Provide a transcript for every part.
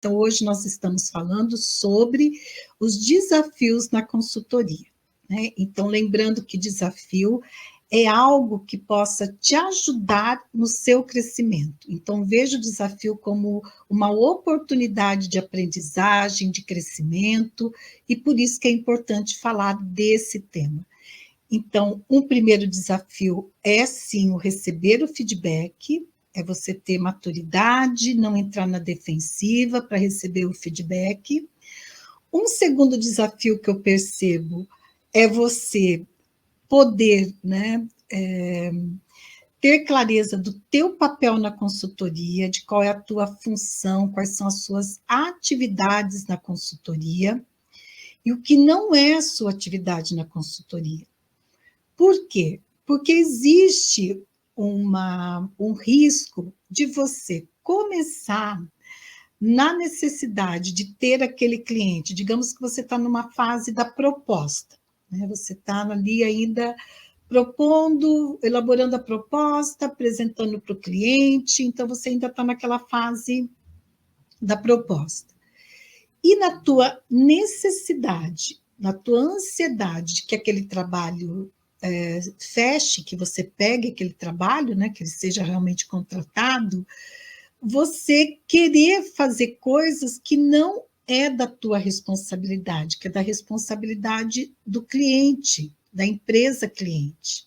Então, hoje nós estamos falando sobre os desafios na consultoria, né? Então, lembrando que desafio é algo que possa te ajudar no seu crescimento. Então, veja o desafio como uma oportunidade de aprendizagem, de crescimento, e por isso que é importante falar desse tema. Então, um primeiro desafio é, sim, o receber o feedback, é você ter maturidade, não entrar na defensiva para receber o feedback. Um segundo desafio que eu percebo é você poder, né, ter clareza do teu papel na consultoria, de qual é a tua função, quais são as suas atividades na consultoria, e o que não é a sua atividade na consultoria. Por quê? Porque existe um risco de você começar na necessidade de ter aquele cliente. Digamos que você está numa fase da proposta, né? Você está ali ainda propondo, elaborando a proposta, apresentando para o cliente, então você ainda está naquela fase da proposta. E na tua necessidade, na tua ansiedade de que aquele trabalho feche, que você pegue aquele trabalho, né, que ele seja realmente contratado, você querer fazer coisas que não é da tua responsabilidade, que é da responsabilidade do cliente, da empresa cliente.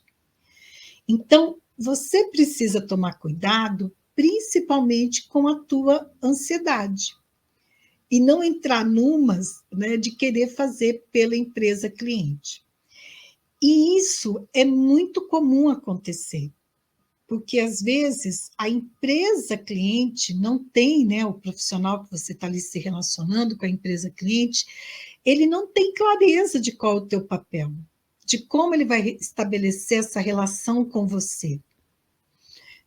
Então, você precisa tomar cuidado, principalmente com a tua ansiedade, e não entrar numas, né, de querer fazer pela empresa cliente. E isso é muito comum acontecer, porque às vezes a empresa cliente não tem, né, o profissional que você está ali se relacionando com a empresa cliente, ele não tem clareza de qual é o teu papel, de como ele vai estabelecer essa relação com você.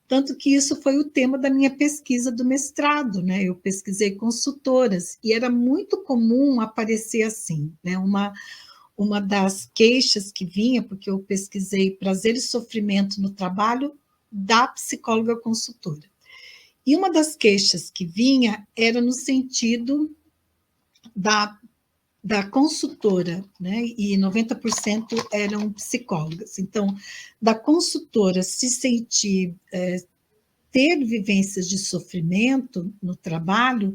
Tanto que isso foi o tema da minha pesquisa do mestrado, né? Eu pesquisei consultoras e era muito comum aparecer assim, né? Uma das queixas que vinha, porque eu pesquisei prazer e sofrimento no trabalho da psicóloga consultora. E uma das queixas que vinha era no sentido da consultora, né? E 90% eram psicólogas. Então, da consultora se sentir ter vivências de sofrimento no trabalho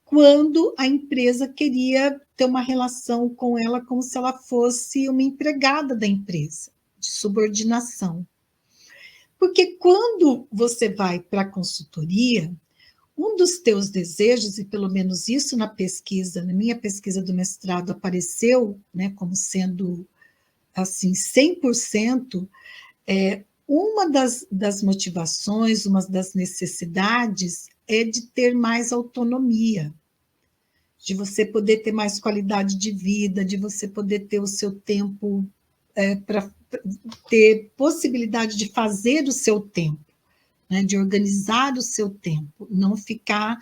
quando a empresa queria ter uma relação com ela como se ela fosse uma empregada da empresa, de subordinação. Porque quando você vai para a consultoria, um dos teus desejos, e pelo menos isso na pesquisa, na minha pesquisa do mestrado, apareceu, né, como sendo assim 100%, uma das motivações, uma das necessidades é de ter mais autonomia, de você poder ter mais qualidade de vida, de você poder ter o seu tempo para ter possibilidade de fazer o seu tempo, né, de organizar o seu tempo, não ficar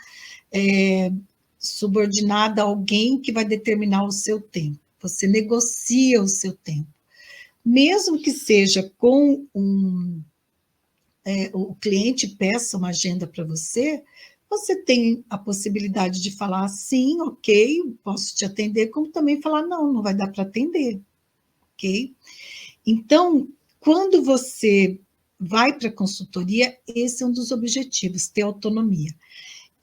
subordinada a alguém que vai determinar o seu tempo. Você negocia o seu tempo. Mesmo que seja com o cliente peça uma agenda para você, você tem a possibilidade de falar sim, ok, posso te atender, como também falar não, não vai dar para atender, ok? Então, quando você vai para a consultoria, esse é um dos objetivos, ter autonomia.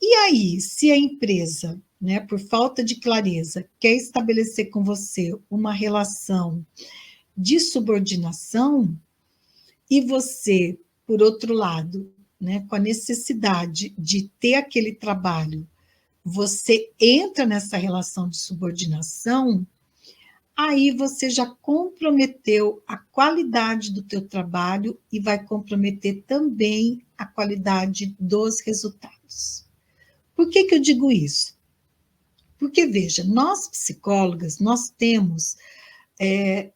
E aí, se a empresa, né, por falta de clareza, quer estabelecer com você uma relação de subordinação, e você, por outro lado, né, com a necessidade de ter aquele trabalho, você entra nessa relação de subordinação, aí você já comprometeu a qualidade do teu trabalho e vai comprometer também a qualidade dos resultados. Por que eu digo isso? Porque, veja, nós psicólogas, nós temos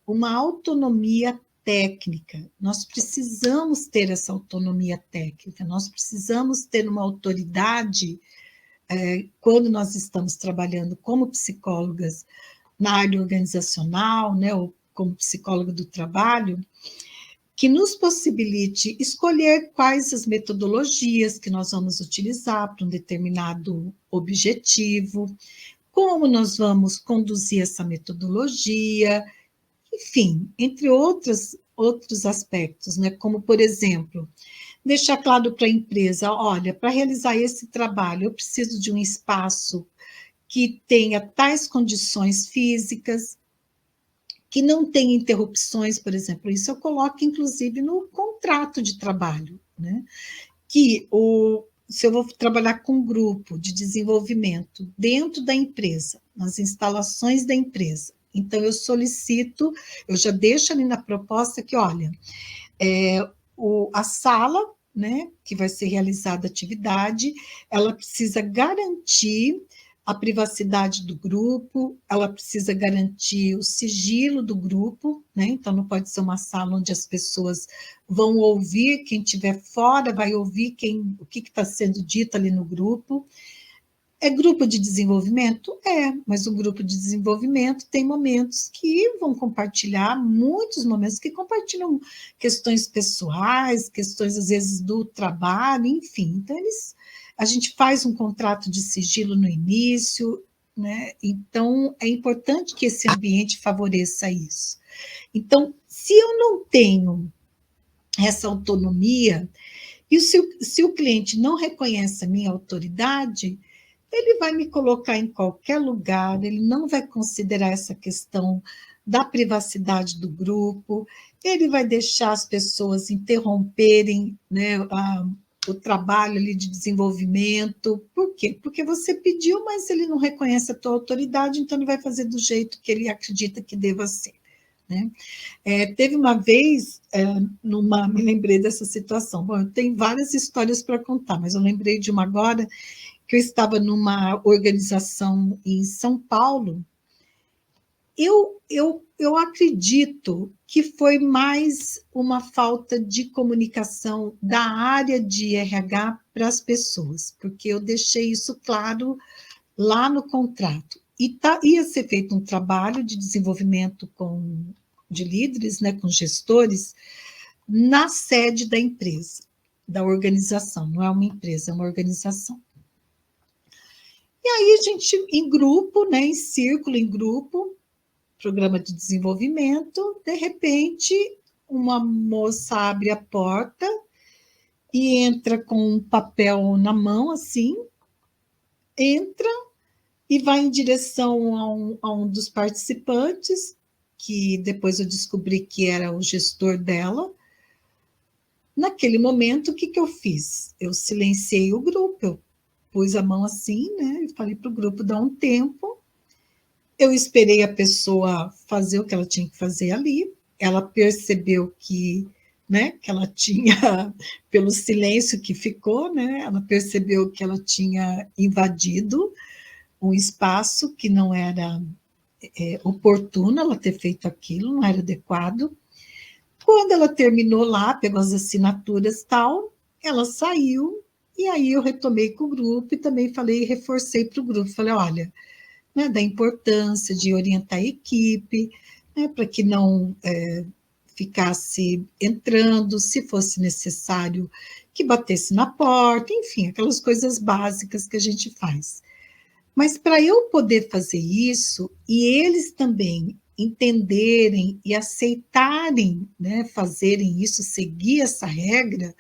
uma autonomia técnica, nós precisamos ter essa autonomia técnica, nós precisamos ter uma autoridade quando nós estamos trabalhando como psicólogas na área organizacional, né, ou como psicóloga do trabalho, que nos possibilite escolher quais as metodologias que nós vamos utilizar para um determinado objetivo, como nós vamos conduzir essa metodologia, enfim, entre outros aspectos, né? Como, por exemplo, deixar claro para a empresa, olha, para realizar esse trabalho, eu preciso de um espaço que tenha tais condições físicas, que não tenha interrupções, por exemplo, isso eu coloco, inclusive, no contrato de trabalho, né? Que se eu vou trabalhar com um grupo de desenvolvimento dentro da empresa, nas instalações da empresa, então eu solicito, eu já deixo ali na proposta que, olha, a sala, né, que vai ser realizada a atividade, ela precisa garantir a privacidade do grupo, ela precisa garantir o sigilo do grupo, né? Então não pode ser uma sala onde as pessoas vão ouvir, quem estiver fora vai ouvir o que está sendo dito ali no grupo. É grupo de desenvolvimento? É, mas o grupo de desenvolvimento tem momentos que vão compartilhar, muitos momentos que compartilham questões pessoais, questões, às vezes, do trabalho, enfim. Então, a gente faz um contrato de sigilo no início, né? Então, é importante que esse ambiente favoreça isso. Então, se eu não tenho essa autonomia, e se o cliente não reconhece a minha autoridade, ele vai me colocar em qualquer lugar, ele não vai considerar essa questão da privacidade do grupo, ele vai deixar as pessoas interromperem, né, o trabalho ali de desenvolvimento. Por quê? Porque você pediu, mas ele não reconhece a tua autoridade, então ele vai fazer do jeito que ele acredita que deva ser, né? Teve uma vez, me lembrei dessa situação. Bom, eu tenho várias histórias para contar, mas eu lembrei de uma agora, que eu estava numa organização em São Paulo. Eu acredito que foi mais uma falta de comunicação da área de RH para as pessoas, porque eu deixei isso claro lá no contrato. E ia ser feito um trabalho de desenvolvimento de líderes, né, com gestores, na sede da empresa, da organização. Não é uma empresa, é uma organização. E aí a gente, em grupo, né, em círculo, em grupo, programa de desenvolvimento, de repente, uma moça abre a porta e entra com um papel na mão, assim, entra e vai em direção a um dos participantes, que depois eu descobri que era o gestor dela. Naquele momento, o que eu fiz? Eu silenciei o grupo, eu pus a mão assim, né, e falei para o grupo dar um tempo. Eu esperei a pessoa fazer o que ela tinha que fazer ali. Ela percebeu que, né, que ela tinha, pelo silêncio que ficou, né, ela percebeu que ela tinha invadido um espaço que não era oportuno ela ter feito aquilo, não era adequado. Quando ela terminou lá, pegou as assinaturas e tal, ela saiu, e aí eu retomei com o grupo e também falei, reforcei para o grupo, falei, olha, né, da importância de orientar a equipe, né, para que não ficasse entrando, se fosse necessário que batesse na porta, enfim, aquelas coisas básicas que a gente faz. Mas para eu poder fazer isso, e eles também entenderem e aceitarem, né, fazerem isso, seguir essa regra,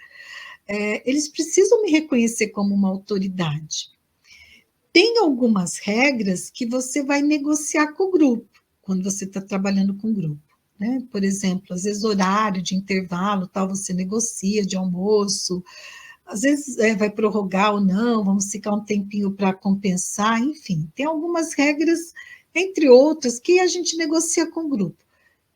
eles precisam me reconhecer como uma autoridade. Tem algumas regras que você vai negociar com o grupo, quando você está trabalhando com o grupo, né? Por exemplo, às vezes horário de intervalo, tal, você negocia de almoço, às vezes vai prorrogar ou não, vamos ficar um tempinho para compensar, enfim, tem algumas regras, entre outras, que a gente negocia com o grupo.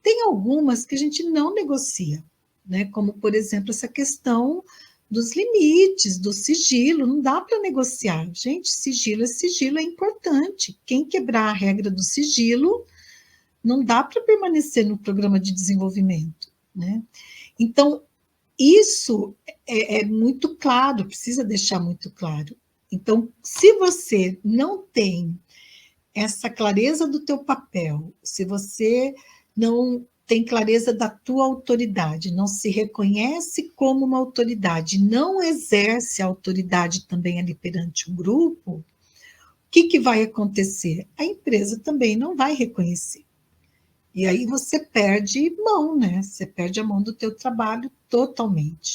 Tem algumas que a gente não negocia, né? Como, por exemplo, essa questão dos limites, do sigilo, não dá para negociar. Gente, sigilo é importante. Quem quebrar a regra do sigilo, não dá para permanecer no programa de desenvolvimento, né? Então, isso é muito claro, precisa deixar muito claro. Então, se você não tem essa clareza do teu papel, se você não tem clareza da tua autoridade, não se reconhece como uma autoridade, não exerce a autoridade também ali perante o grupo, o que vai acontecer? A empresa também não vai reconhecer. E aí você perde mão, né? Você perde a mão do teu trabalho totalmente.